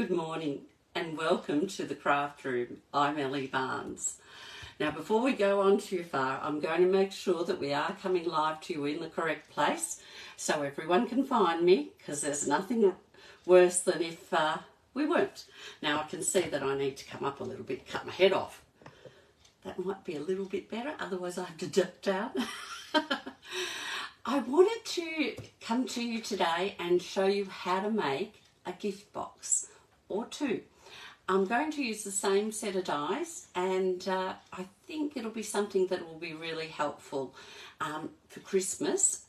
Good morning and welcome to the craft room. I'm Ellie Barnes. Now before we go on too far, I'm going to make sure that we are coming live to you in the correct place so everyone can find me, because there's nothing worse than if we weren't. Now I can see that I need to come up a little bit, cut my head off. That might be a little bit better, otherwise I have to duck down. I wanted to come to you today and show you how to make a gift box or two. I'm going to use the same set of dies, and I think it'll be something that will be really helpful for Christmas.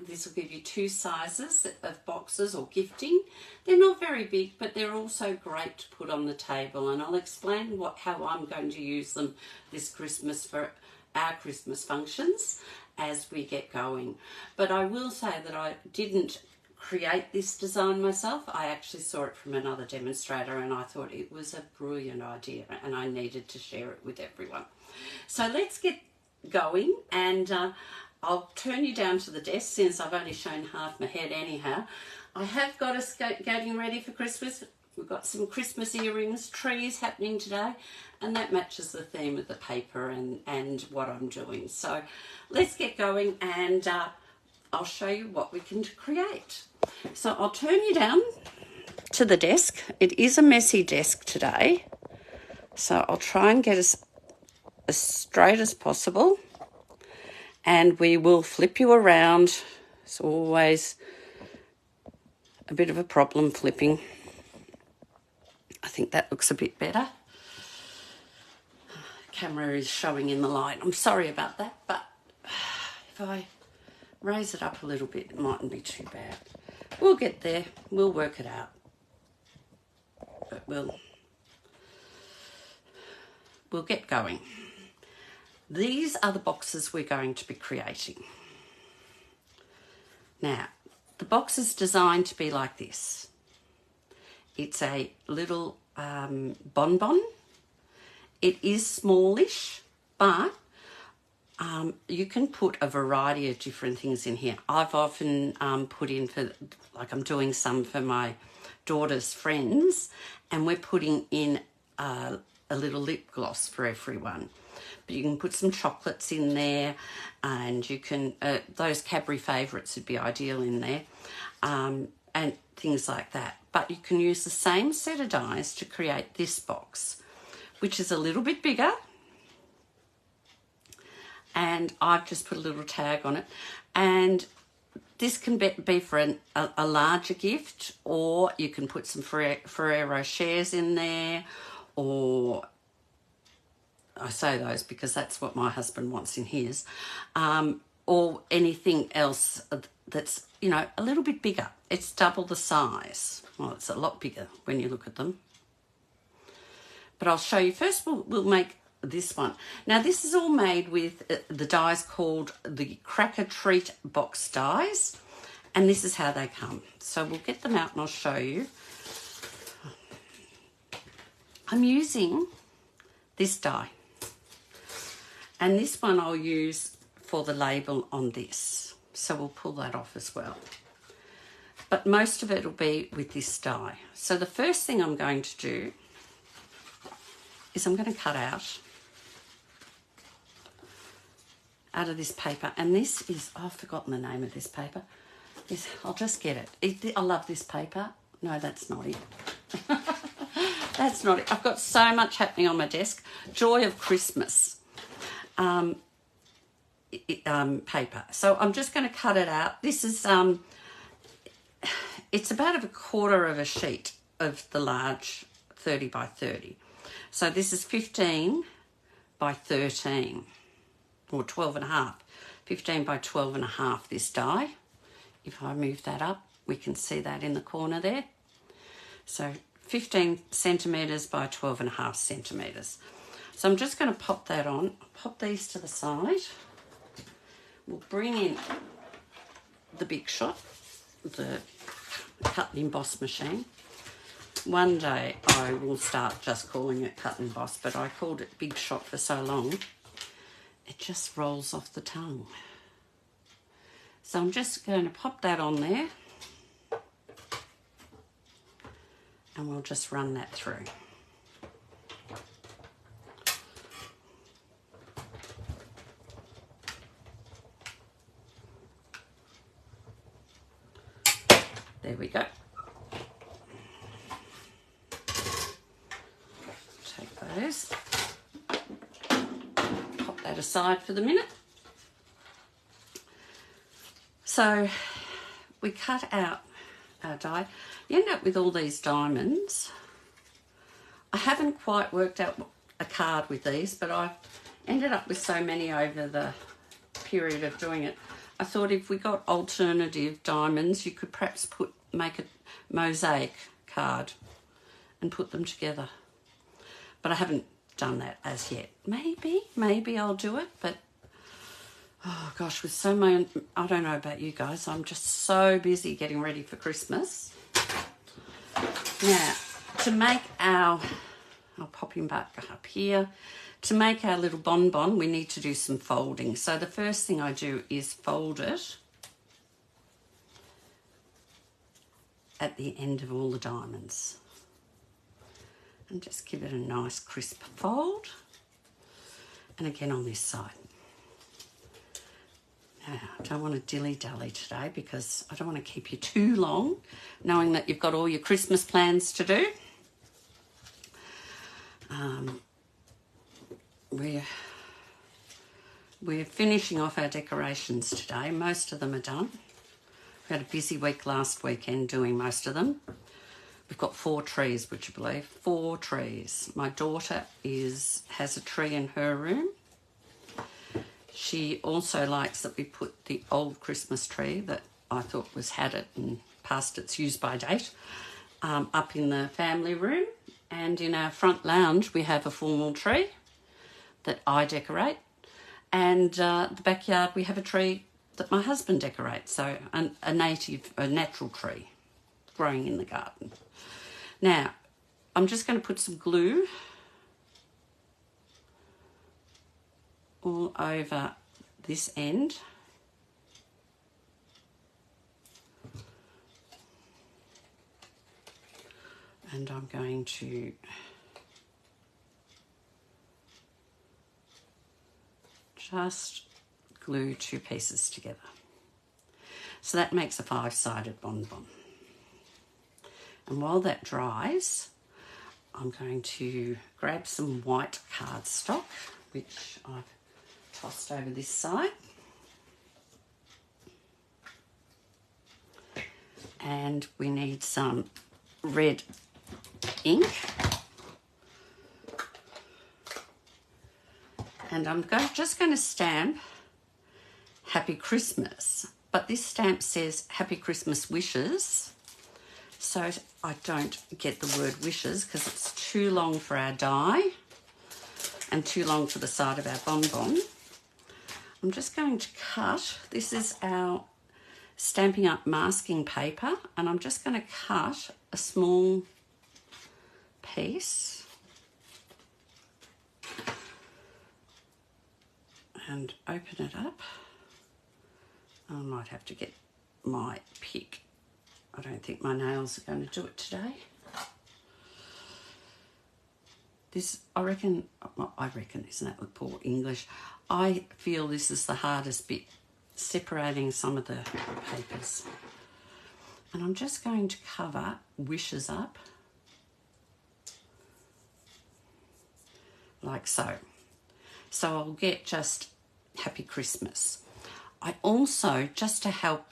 This will give you two sizes of boxes or gifting. They're not very big, but they're also great to put on the table, and I'll explain how I'm going to use them this Christmas for our Christmas functions as we get going. But I will say that I didn't create this design myself. I actually saw it from another demonstrator and I thought it was a brilliant idea and I needed to share it with everyone. So let's get going, and I'll turn you down to the desk since I've only shown half my head anyhow. I have got us getting ready for Christmas. We've got some Christmas earrings, trees happening today, and that matches the theme of the paper and what I'm doing. So let's get going, and I'll show you what we can create. So I'll turn you down to the desk. It is a messy desk today, so I'll try and get us as straight as possible, and we will flip you around. It's always a bit of a problem flipping. I think that looks a bit better. Camera is showing in the light. I'm sorry about that, but if I raise it up a little bit, it mightn't be too bad. We'll get there. We'll work it out. But we'll get going. These are the boxes we're going to be creating. Now, the box is designed to be like this. It's a little bonbon. It is smallish, but you can put a variety of different things in here. I've often put in for, like I'm doing some for my daughter's friends, and we're putting in a little lip gloss for everyone. But you can put some chocolates in there, and you can, those Cadbury favourites would be ideal in there, and things like that. But you can use the same set of dies to create this box, which is a little bit bigger. And I've just put a little tag on it, and this can be for a larger gift, or you can put some Ferrero shares in there, or I say those because that's what my husband wants in his, or anything else that's, you know, a little bit bigger. It's double the size. Well, it's a lot bigger when you look at them. But I'll show you. First we'll make this one. Now this is all made with the dies called the Cracker Treat box dies, and this is how they come. So we'll get them out and I'll show you. I'm using this die, and this one I'll use for the label on this, so we'll pull that off as well. But most of it will be with this die. So the first thing I'm going to do is I'm going to cut out of this paper, and this is, I've forgotten the name of this paper. I'll just get it. I love this paper. No, that's not it. That's not it. I've got so much happening on my desk. Joy of Christmas paper. So I'm just going to cut it out. This is, it's about a quarter of a sheet of the large 30 by 30. So this is 15 by 13. Or 12 and a half, 15 by 12 and a half, this die. If I move that up, we can see that in the corner there. So 15 centimetres by 12 and a half centimetres. So I'm just going to pop that on. I'll pop these to the side. We'll bring in the Big Shot, the cut and emboss machine. One day I will start just calling it cut and emboss, but I called it Big Shot for so long. It just rolls off the tongue. So I'm just going to pop that on there. and we'll just run that through. There we go. Take those, pop that aside for the minute. So we cut out our die. You end up with all these diamonds. I haven't quite worked out a card with these, but I ended up with so many over the period of doing it. I thought if we got alternative diamonds, you could perhaps make a mosaic card and put them together. But I haven't done that as yet. Maybe I'll do it, but oh gosh, with so many, I don't know about you guys, I'm just so busy getting ready for Christmas. Now, to make I'll pop him back up here. To make our little bonbon, we need to do some folding. So the first thing I do is fold it at the end of all the diamonds. And just give it a nice crisp fold. And again on this side. Now, I don't want to dilly-dally today because I don't want to keep you too long, knowing that you've got all your Christmas plans to do. We're finishing off our decorations today. Most of them are done. We had a busy week last weekend doing most of them. We've got 4 trees, would you believe? 4 trees. My daughter has a tree in her room. She also likes that we put the old Christmas tree that I thought had it and past its use-by date up in the family room. And in our front lounge, we have a formal tree that I decorate. And the backyard, we have a tree that my husband decorates. So a natural tree growing in the garden. Now, I'm just going to put some glue all over this end. And I'm going to just glue 2 pieces together. So that makes a 5-sided bonbon. And while that dries, I'm going to grab some white cardstock, which I've tossed over this side. And we need some red ink. And I'm just going to stamp Happy Christmas. But this stamp says Happy Christmas Wishes. So I don't get the word wishes because it's too long for our die and too long for the side of our bonbon. I'm just going to cut. This is our Stampin' Up masking paper, and I'm just going to cut a small piece and open it up. I might have to get my pick. I don't think my nails are going to do it today. This, I reckon, isn't that poor English? I feel this is the hardest bit, separating some of the papers. And I'm just going to cover wishes up, like so. So I'll get just Happy Christmas. I also, just to help,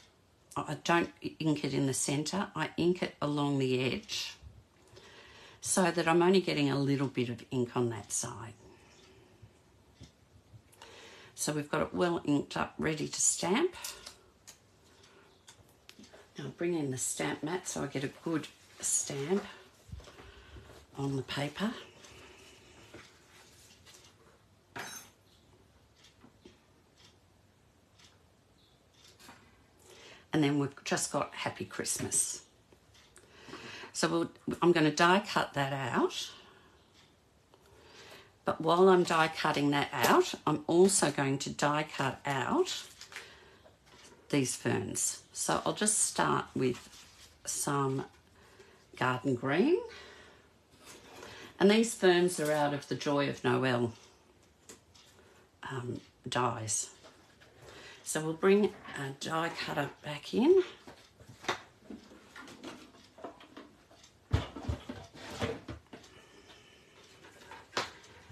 I don't ink it in the centre, I ink it along the edge so that I'm only getting a little bit of ink on that side. So we've got it well inked up, ready to stamp. Now I'll bring in the stamp mat so I get a good stamp on the paper. And then we've just got Happy Christmas. So I'm going to die cut that out. But while I'm die cutting that out, I'm also going to die cut out these ferns. So I'll just start with some garden green. And these ferns are out of the Joy of Noel dies. So we'll bring a die cutter back in.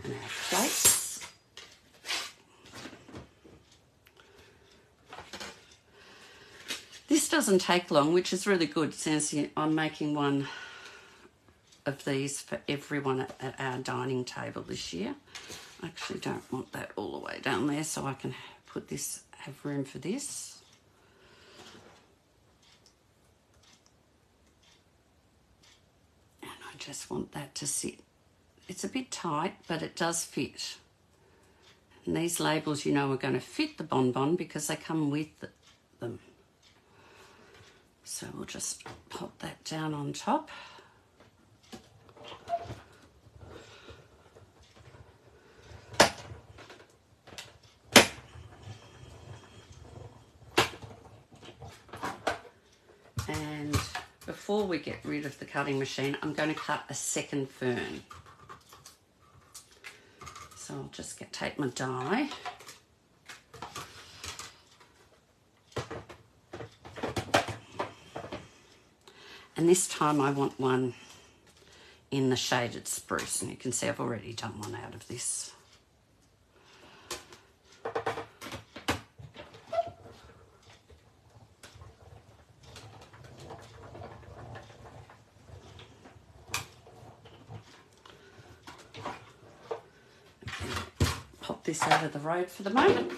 And our plates. This doesn't take long, which is really good since I'm making one of these for everyone at our dining table this year. I actually don't want that all the way down there, so I can put this, have room for this. And I just want that to sit. It's a bit tight, but it does fit. And these labels, you know, are going to fit the bonbon because they come with them. So we'll just pop that down on top. And before we get rid of the cutting machine, I'm going to cut a second fern. So I'll just take my die. And this time I want one in the shaded spruce. And you can see I've already done one out of this. Pop this out of the road for the moment.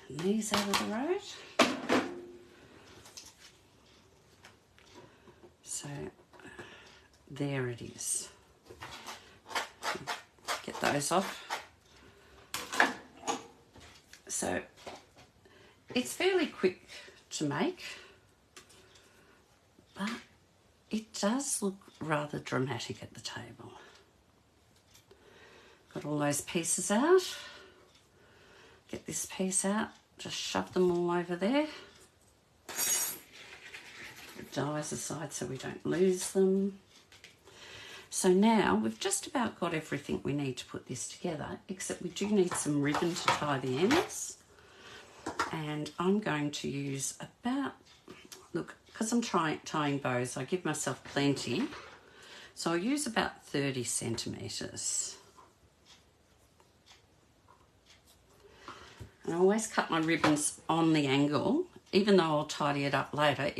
And these out of the road. So there it is. Get those off. So it's fairly quick to make, but it does look rather dramatic at the table. Got all those pieces out. Get this piece out, just shove them all over there. Put dies aside so we don't lose them. So now we've just about got everything we need to put this together, except we do need some ribbon to tie the ends. And I'm going to use about, look, because I'm tying bows, I give myself plenty. So I'll use about 30 centimetres. And I always cut my ribbons on the angle, even though I'll tidy it up later.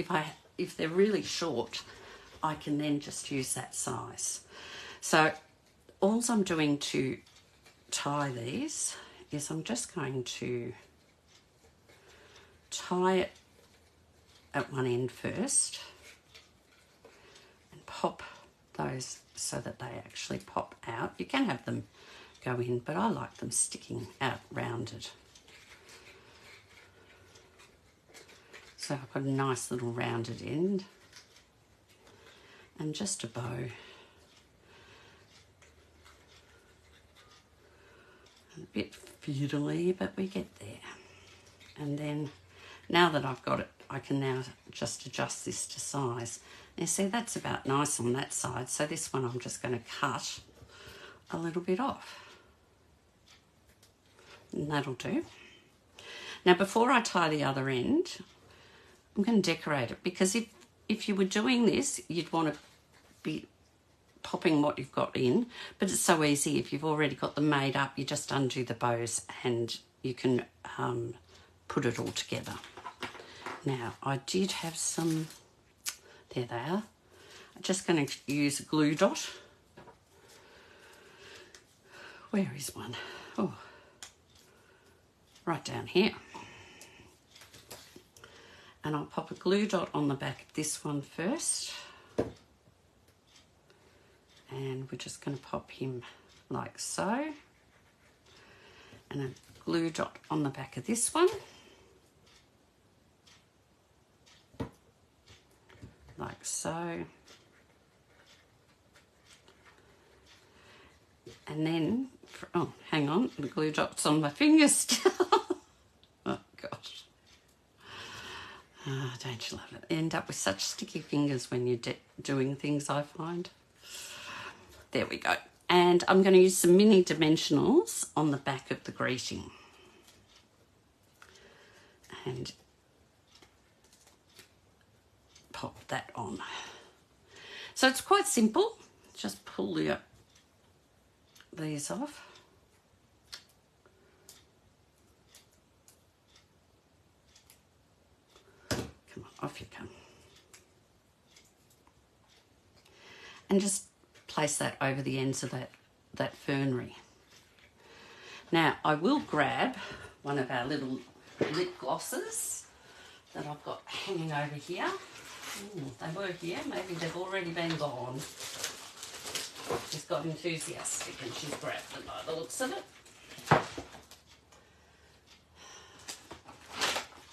If they're really short, I can then just use that size. So all I'm doing to tie these is I'm just going to tie it at one end first and pop those so that they actually pop out. You can have them go in, but I like them sticking out rounded. So I've got a nice little rounded end and just a bow. A bit fiddly, but we get there. And then now that I've got it, I can now just adjust this to size. You see, that's about nice on that side. So this one I'm just going to cut a little bit off. And that'll do. Now, before I tie the other end, I'm going to decorate it, because if you were doing this, you'd want to be popping what you've got in, but it's so easy. If you've already got them made up, you just undo the bows and you can put it all together. Now, I did have some, there they are. I'm just going to use a glue dot. Where is one? Oh, right down here. And I'll pop a glue dot on the back of this one first. And we're just going to pop him like so. And a glue dot on the back of this one. Like so. And then, oh, hang on, the glue dot's on my fingers still. Oh, gosh. Ah, don't you love it? End up with such sticky fingers when you're doing things, I find. There we go. And I'm going to use some mini dimensionals on the back of the greeting. And pop that on. So it's quite simple. Just pull these off. Come on, off you come. And just place that over the ends of that fernery. Now, I will grab one of our little lip glosses that I've got hanging over here. Ooh, they were here, maybe they've already been gone. She's got enthusiastic and she's grabbed them by the looks of it.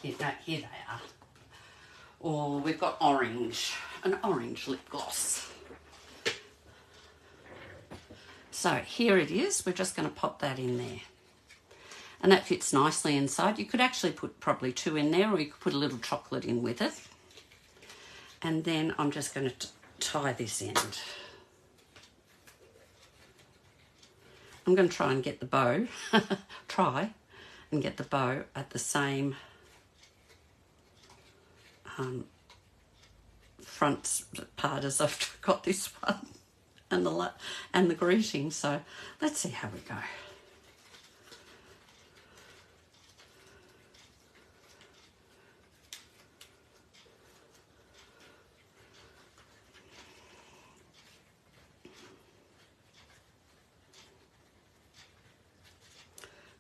Here they are. Or we've got orange, an orange lip gloss. So here it is. We're just going to pop that in there. And that fits nicely inside. You could actually put probably 2 in there, or you could put a little chocolate in with it. And then I'm just going to tie this end. I'm going to try and get the bow, get the bow at the same front part as I've got this one and the greeting. So let's see how we go.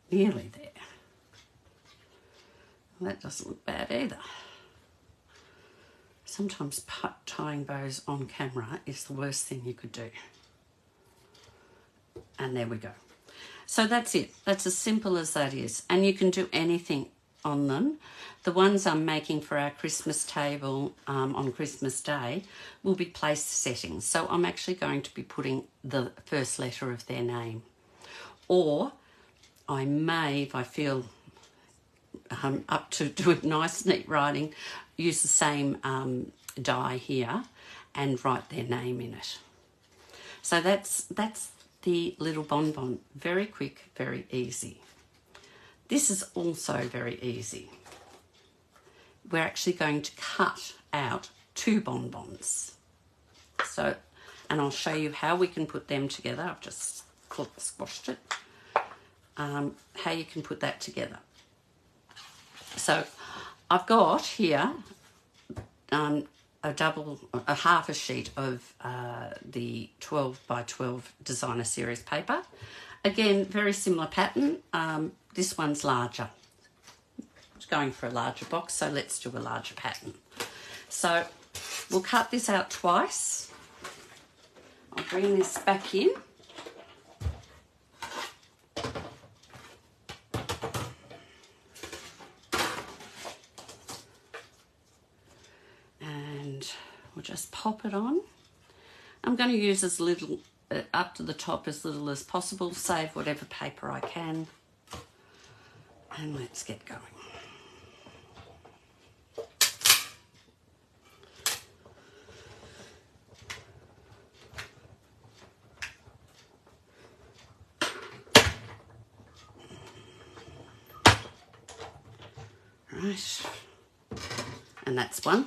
Nearly there. Well, that doesn't look bad either. Sometimes tying bows on camera is the worst thing you could do. And there we go. So that's it. That's as simple as that is. And you can do anything on them. The ones I'm making for our Christmas table on Christmas Day will be place settings. So I'm actually going to be putting the first letter of their name. Or I may, if I feel up to doing nice, neat writing, use the same die here and write their name in it. So that's the little bonbon. Very quick, very easy. This is also very easy. We're actually going to cut out 2 bonbons. So, and I'll show you how we can put them together. I've just squashed it. How you can put that together. So I've got here a half a sheet of the 12 by 12 designer series paper. Again, very similar pattern. This one's larger. It's going for a larger box, so let's do a larger pattern. So we'll cut this out twice. I'll bring this back in. We'll just pop it on. I'm going to use as little, up to the top as little as possible, save whatever paper I can. And let's get going. Right. And that's one.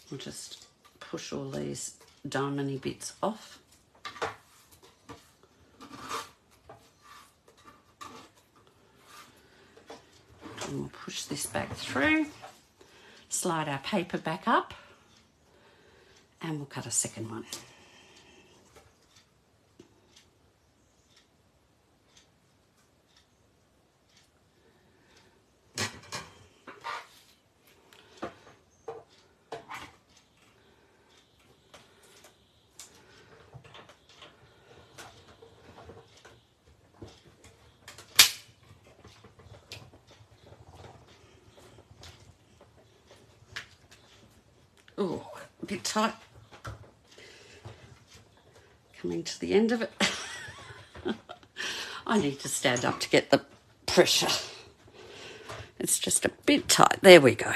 We'll just push all these diamondy bits off. And we'll push this back through, slide our paper back up, and we'll cut a second one. Oh, a bit tight. Coming to the end of it. I need to stand up to get the pressure. It's just a bit tight. There we go.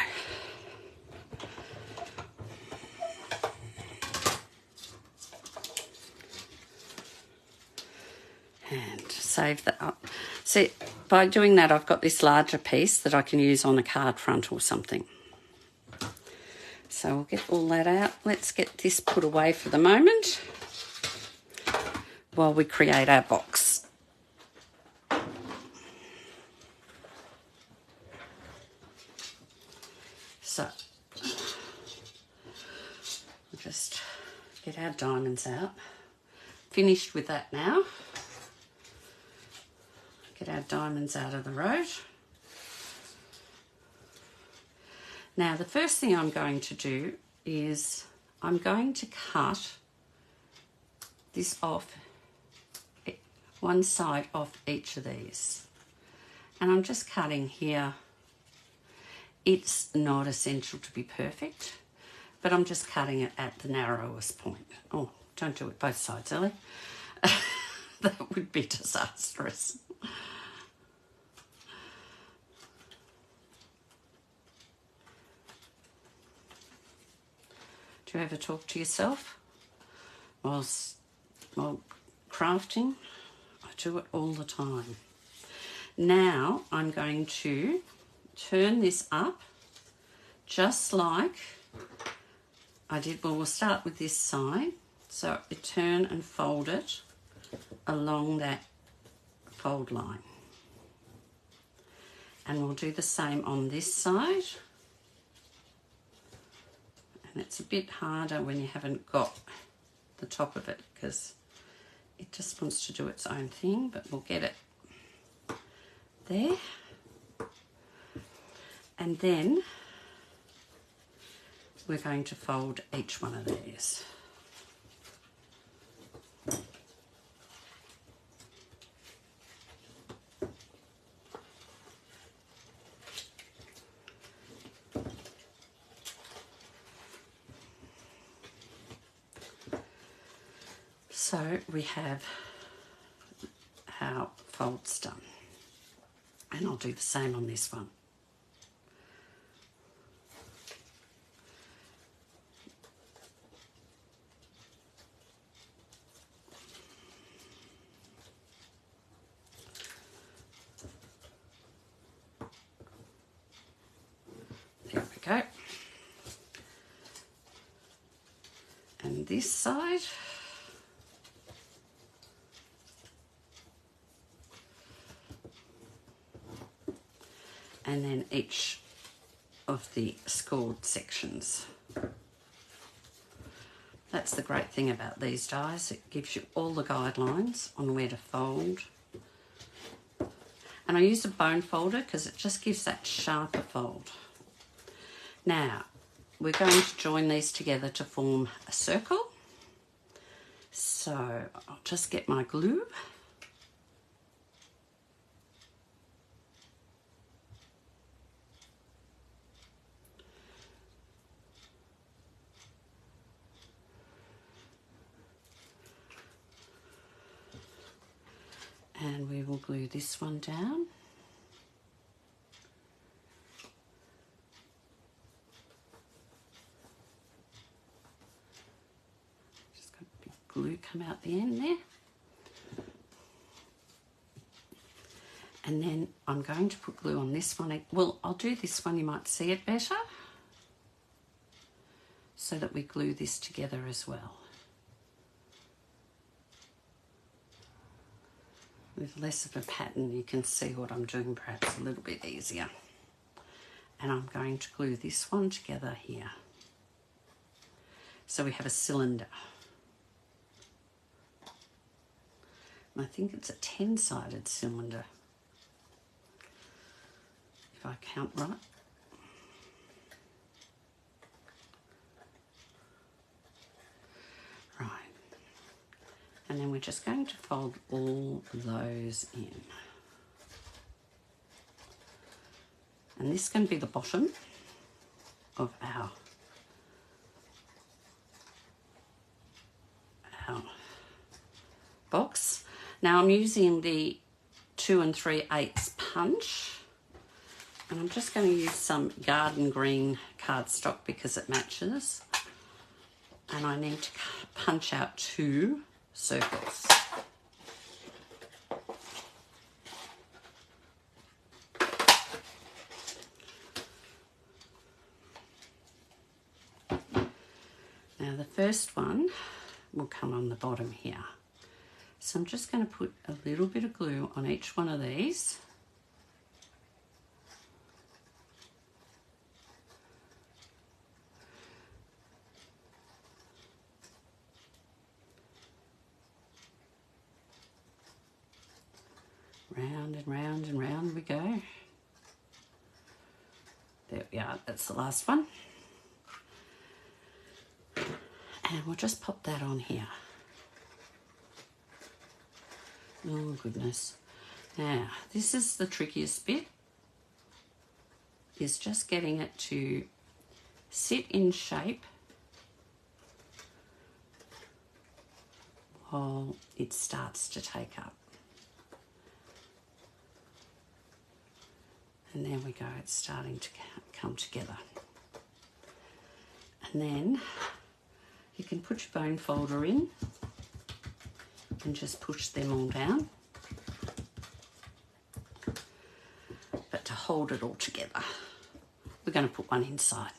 And save that up. See, by doing that, I've got this larger piece that I can use on a card front or something. So we'll get all that out. Let's get this put away for the moment while we create our box. So we'll just get our diamonds out. Finished with that now. Get our diamonds out of the road. Now the first thing I'm going to do is I'm going to cut this off, one side off each of these. And I'm just cutting here. It's not essential to be perfect, but I'm just cutting it at the narrowest point. Oh, don't do it both sides, Ellie. That would be disastrous. Do you ever talk to yourself while crafting? I do it all the time. Now I'm going to turn this up just like I did. Well, we'll start with this side. So you turn and fold it along that fold line. And we'll do the same on this side. And it's a bit harder when you haven't got the top of it because it just wants to do its own thing, but we'll get it there. And then we're going to fold each one of these. So we have our folds done, and I'll do the same on this one. There we go. And this side. And then each of the scored sections. That's the great thing about these dies. It gives you all the guidelines on where to fold. And I use a bone folder because it just gives that sharper fold. Now, we're going to join these together to form a circle. So I'll just get my glue. And we will glue this one down. Just got a big glue come out the end there. And then I'm going to put glue on this one. Well, I'll do this one, you might see it better, so that we glue this together as well. With less of a pattern, you can see what I'm doing perhaps a little bit easier. And I'm going to glue this one together here. So we have a cylinder. And I think it's a 10-sided cylinder, if I count right. Right. And then we're just going to fold all those in. And this can be the bottom of our box. Now I'm using the 2 3/8 punch, And I'm just going to use some garden green cardstock because it matches. And I need to punch out 2 circles. Now the first one will come on the bottom here. So I'm just going to put a little bit of glue on each one of these. Round and round and round we go. There we are, that's the last one. And we'll just pop that on here. Oh goodness. Now, this is the trickiest bit, is just getting it to sit in shape while it starts to take up. And there we go, it's starting to come together. And then you can put your bone folder in and just push them all down. But to hold it all together, we're going to put one inside.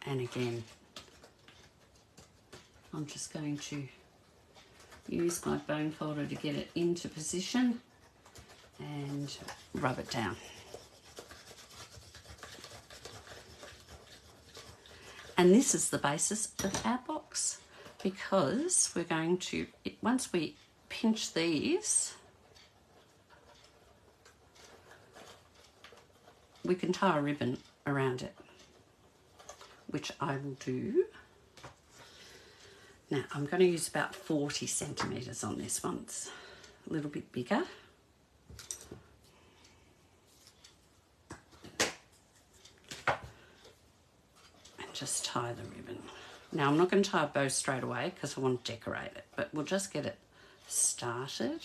And again, I'm just going to use my bone folder to get it into position and rub it down. And this is the basis of our box, because we're going to, once we pinch these, we can tie a ribbon around it, which I will do. Now, I'm going to use about 40 centimetres on this one. It's a little bit bigger. And just tie the ribbon. Now, I'm not going to tie a bow straight away because I want to decorate it, but we'll just get it started.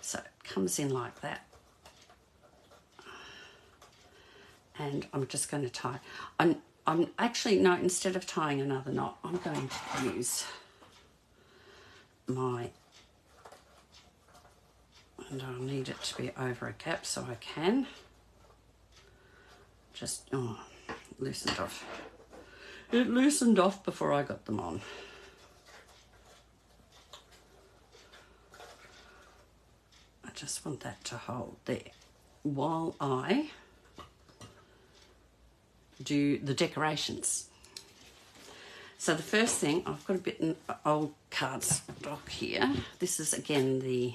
So it comes in like that. And I'm just going to tie. I'm actually, no, instead of tying another knot, I'm going to use my, and I'll need it to be over a gap so I can just, oh, loosened off. It loosened off before I got them on. I just want that to hold there while I do the decorations. So the first thing, I've got a bit of old cardstock here. This is again the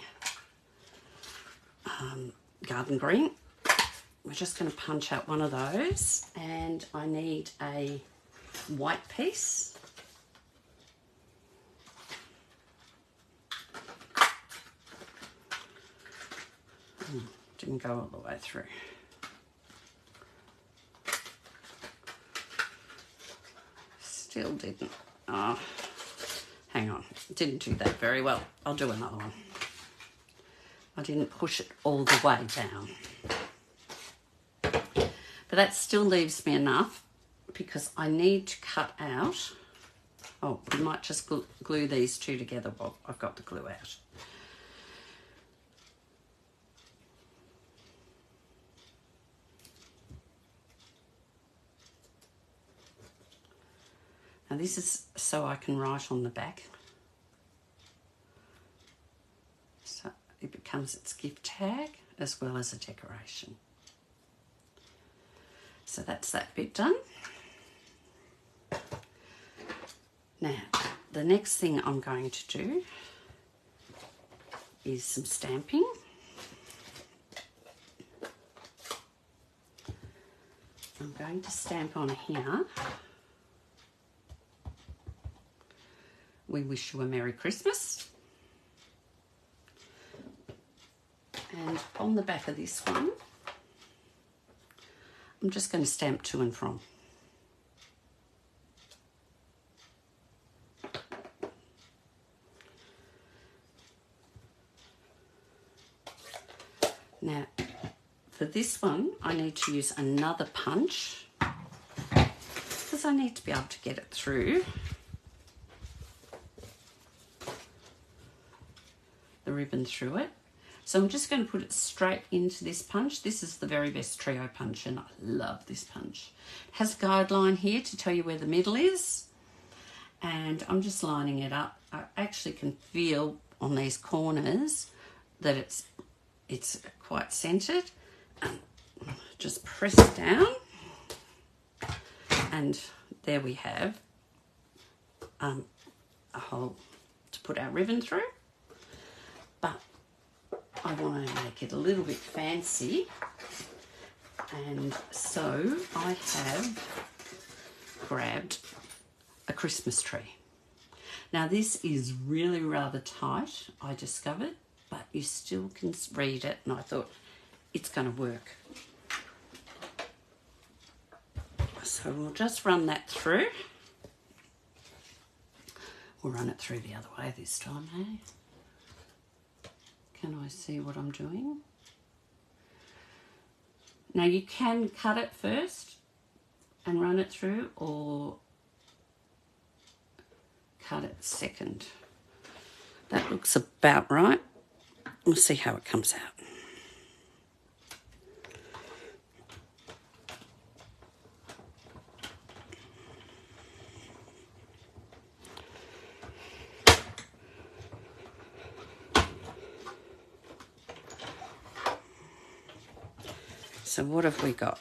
garden green. We're just going to punch out one of those, and I need a white piece. Didn't go all the way through. Still didn't. Oh, hang on. Didn't do that very well. I'll do another one. I didn't push it all the way down. But that still leaves me enough because I need to cut out. Oh, we might just glue these two together while I've got the glue out. Now this is so I can write on the back. So it becomes its gift tag as well as a decoration. So that's that bit done. Now, the next thing I'm going to do is some stamping. I'm going to stamp on here. We wish you a Merry Christmas. And on the back of this one, I'm just going to stamp to and from. Now, for this one, I need to use another punch because I need to be able to get it through the ribbon through it. So I'm just going to put it straight into this punch. This is the very best trio punch and I love this punch. It has a guideline here to tell you where the middle is. And I'm just lining it up. I actually can feel on these corners that it's quite centered. Just press down and there we have a hole to put our ribbon through. But I want to make it a little bit fancy, and so I have grabbed a Christmas tree. Now this is really rather tight, I discovered, but you still can read it, and I thought it's going to work. So we'll just run that through. We'll run it through the other way this time, eh? Can I see what I'm doing? Now you can cut it first and run it through, or cut it second. That looks about right. We'll see how it comes out. So what have we got?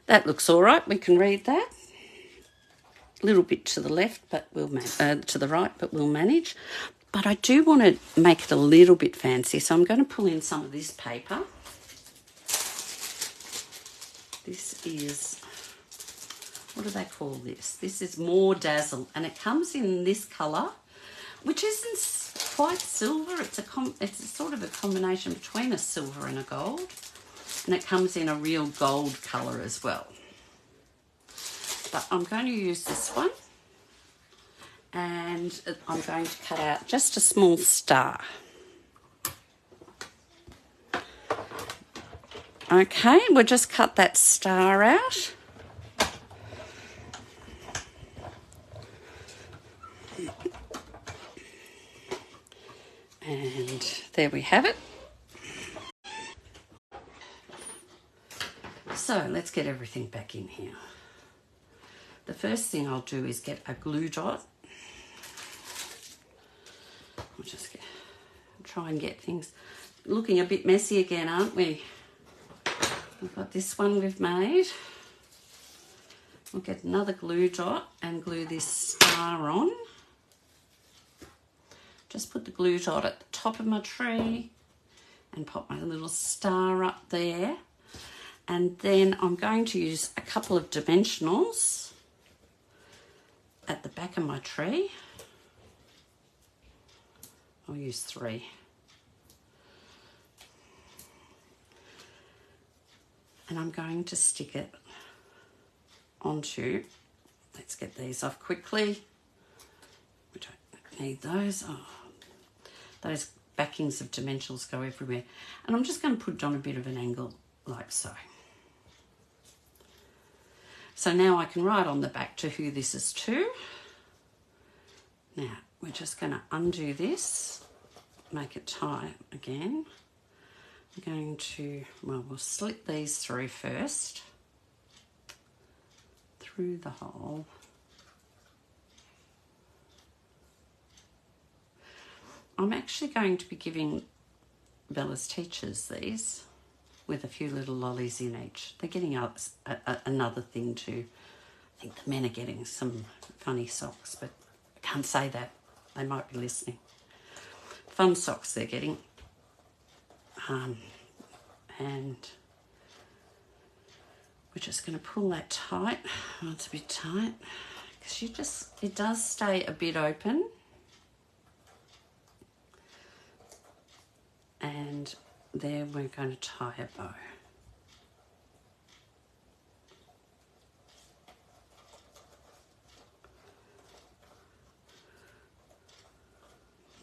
That looks all right. We can read that. A little bit to the left, but we'll to the right, but we'll manage. But I do want to make it a little bit fancy, so I'm going to pull in some of this paper. This is, what do they call this? This is More Dazzle, and it comes in this colour, which isn't quite silver. It's sort of a combination between a silver and a gold. And it comes in a real gold colour as well. But I'm going to use this one. And I'm going to cut out just a small star. Okay, we'll just cut that star out. And there we have it. So let's get everything back in here. The first thing I'll do is get a glue dot. I'll just try and get things looking a bit messy again, aren't we? We've got this one we've made. We'll get another glue dot and glue this star on. Just put the glue dot at the top of my tree and pop my little star up there. And then I'm going to use a couple of dimensionals at the back of my tree. I'll use 3. And I'm going to stick it onto, let's get these off quickly. We don't need those. Oh, those backings of dimensionals go everywhere. And I'm just going to put it on a bit of an angle like so. So now I can write on the back to who this is to. Now, we're just going to undo this, make it tie again. I'm going to, well, we'll slit these through first, through the hole. I'm actually going to be giving Bella's teachers these, with a few little lollies in each. They're getting another thing too. I think the men are getting some funny socks, but I can't say that. They might be listening. Fun socks they're getting. And we're just going to pull that tight. Oh, it's a bit tight. Because it does stay a bit open. And there we're going to tie a bow.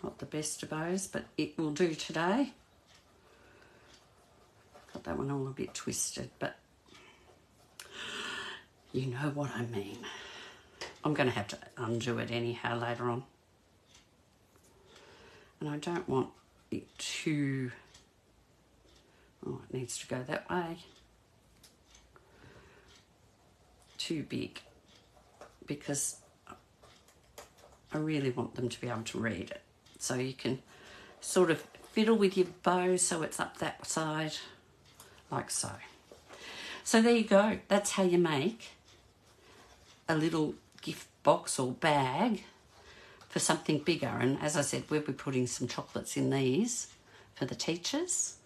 Not the best of bows, but it will do today. one all a bit twisted, but you know what I mean. I'm going to have to undo it anyhow later on. And I don't want it too... Oh, it needs to go that way. Too big, because I really want them to be able to read it. So you can sort of fiddle with your bow so it's up that side, like so. So there you go. That's how you make a little gift box or bag for something bigger. And as I said, we'll be putting some chocolates in these for the teachers.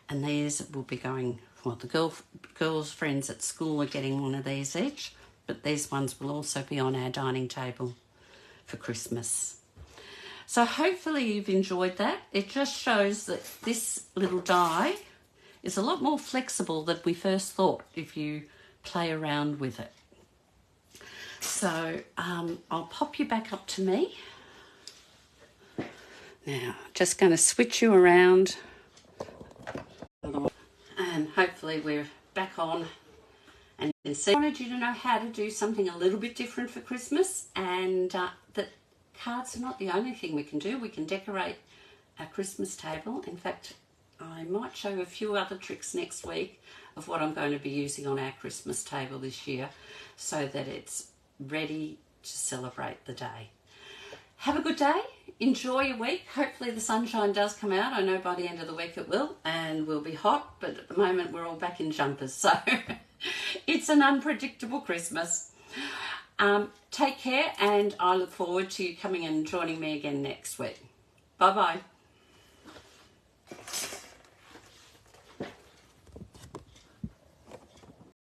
And these will be going, well, the girls' friends at school are getting one of these each, but these ones will also be on our dining table for Christmas. So hopefully you've enjoyed that. It just shows that this little die is a lot more flexible than we first thought if you play around with it. So I'll pop you back up to me. Now, just going to switch you around. And hopefully we're back on. And you can see, I wanted you to know how to do something a little bit different for Christmas, and that cards are not the only thing we can do. We can decorate our Christmas table. In fact, I might show you a few other tricks next week of what I'm going to be using on our Christmas table this year so that it's ready to celebrate the day. Have a good day. Enjoy your week. Hopefully the sunshine does come out. I know by the end of the week it will, and we'll be hot, but at the moment we're all back in jumpers, so it's an unpredictable Christmas. Take care, and I look forward to you coming and joining me again next week. Bye-bye.